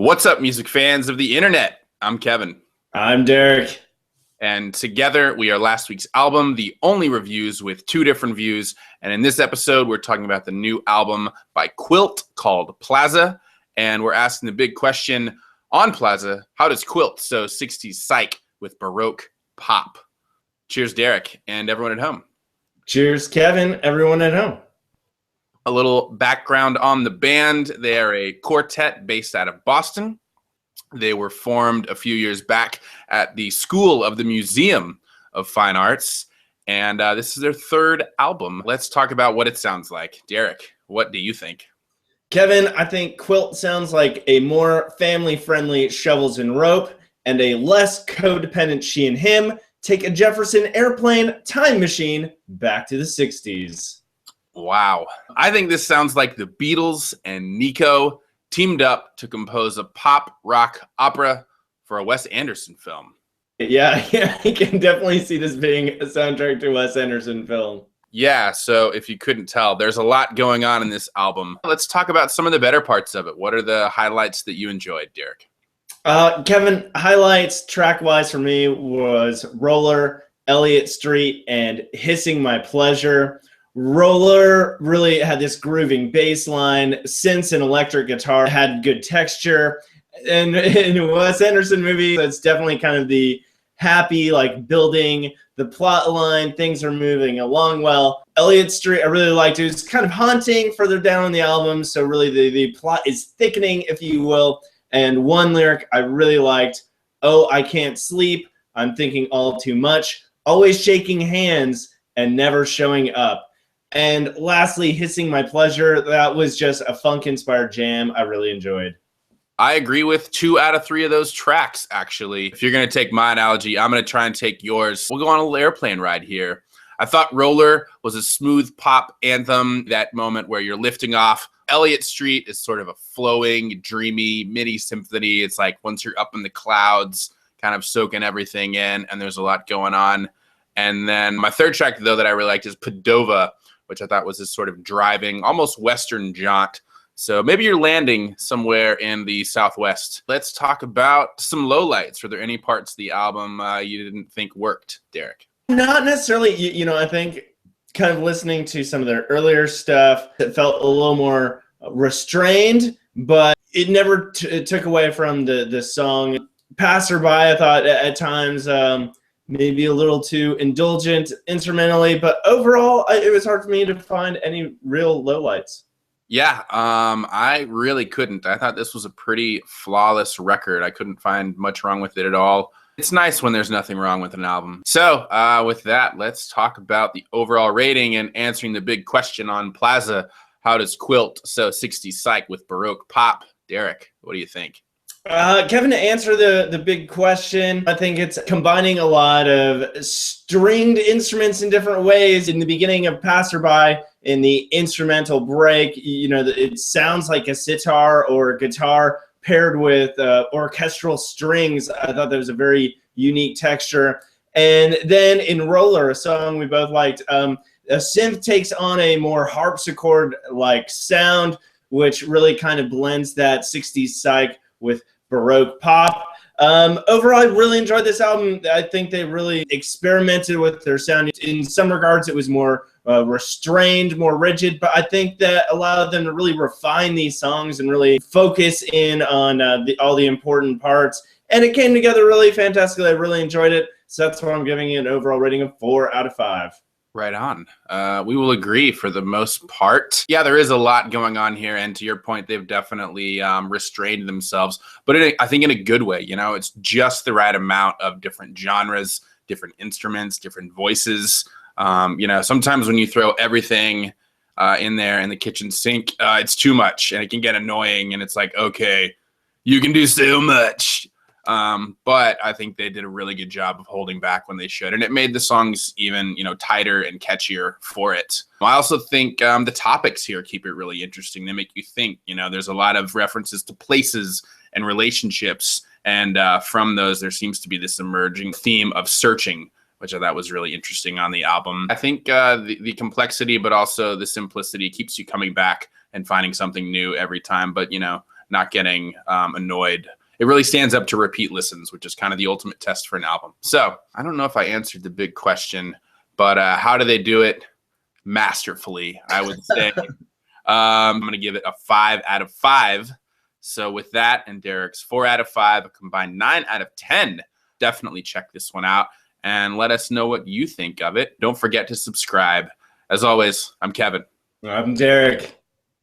What's up, music fans of the internet? I'm Kevin. I'm Derek. And together we are last week's album, the only reviews with two different views. And in this episode, we're talking about the new album by Quilt called Plaza. And we're asking the big question on Plaza, how does Quilt so 60s Psych with Baroque pop? Cheers, Derek, and everyone at home. Cheers, Kevin, everyone at home. A little background on the band. They are a quartet based out of Boston. They were formed a few years back at the School of the Museum of Fine Arts. And this is their third album. Let's talk about what it sounds like. Derek, what do you think? Kevin, I think Quilt sounds like a more family-friendly Shovels and Rope and a less codependent She and Him take a Jefferson Airplane time machine back to the 60s. Wow. I think this sounds like the Beatles and Nico teamed up to compose a pop rock opera for a Wes Anderson film. Yeah, I can definitely see this being a soundtrack to a Wes Anderson film. Yeah, so if you couldn't tell, there's a lot going on in this album. Let's talk about some of the better parts of it. What are the highlights that you enjoyed, Derek? Kevin, highlights track-wise for me was Roller, Eliot Street, and Hissing My Pleasure. Roller really had this grooving bass line, synths and electric guitar had good texture. And in a Wes Anderson movie, that's definitely kind of the happy, like building the plot line, things are moving along well. Eliot Street, I really liked it. It was kind of haunting further down in the album, so really the plot is thickening, if you will. And one lyric I really liked, "Oh, I can't sleep, I'm thinking all too much, always shaking hands and never showing up." And lastly, Hissing My Pleasure, that was just a funk-inspired jam I really enjoyed. I agree with 2 out of 3 of those tracks, actually. If you're going to take my analogy, I'm going to try and take yours. We'll go on a little airplane ride here. I thought Roller was a smooth pop anthem, that moment where you're lifting off. Eliot Street is sort of a flowing, dreamy mini symphony. It's like once you're up in the clouds, kind of soaking everything in, and there's a lot going on. And then my third track, though, that I really liked is Padova, which I thought was this sort of driving, almost Western jaunt. So maybe you're landing somewhere in the Southwest. Let's talk about some lowlights. Were there any parts of the album you didn't think worked, Derek? Not necessarily. I think kind of listening to some of their earlier stuff, it felt a little more restrained, but it never took away from the song. Passerby, I thought at times, maybe a little too indulgent instrumentally, but overall, it was hard for me to find any real lowlights. Yeah, I really couldn't. I thought this was a pretty flawless record. I couldn't find much wrong with it at all. It's nice when there's nothing wrong with an album. So with that, let's talk about the overall rating and answering the big question on Plaza. How does Quilt so 60s Psych with Baroque pop? Derek, what do you think? Kevin, to answer the big question, I think it's combining a lot of stringed instruments in different ways. In the beginning of Passerby, in the instrumental break, it sounds like a sitar or a guitar paired with orchestral strings. I thought that was a very unique texture. And then in Roller, a song we both liked, a synth takes on a more harpsichord-like sound, which really kind of blends that 60s Psych with Baroque pop. Overall, I really enjoyed this album. I think they really experimented with their sound. In some regards, it was more restrained, more rigid, but I think that allowed them to really refine these songs and really focus in on all the important parts. And it came together really fantastically. I really enjoyed it. So that's why I'm giving it an overall rating of 4 out of 5. Right on. We will agree for the most part. Yeah, there is a lot going on here. And to your point, they've definitely restrained themselves. But I think in a good way. It's just the right amount of different genres, different instruments, different voices. Sometimes when you throw everything in there in the kitchen sink, it's too much. And it can get annoying. And it's like, okay, you can do so much. But I think they did a really good job of holding back when they should. And it made the songs even, tighter and catchier for it. I also think the topics here keep it really interesting. They make you think, there's a lot of references to places and relationships. And from those, there seems to be this emerging theme of searching, which I thought was really interesting on the album. I think the complexity, but also the simplicity keeps you coming back and finding something new every time. But, not getting annoyed. It really stands up to repeat listens, which is kind of the ultimate test for an album. So I don't know if I answered the big question, but how do they do it? Masterfully, I would say. I'm going to give it a 5 out of 5. So with that and Derek's 4 out of 5, a combined 9 out of 10, definitely check this one out and let us know what you think of it. Don't forget to subscribe. As always, I'm Kevin. I'm Derek.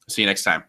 See you next time.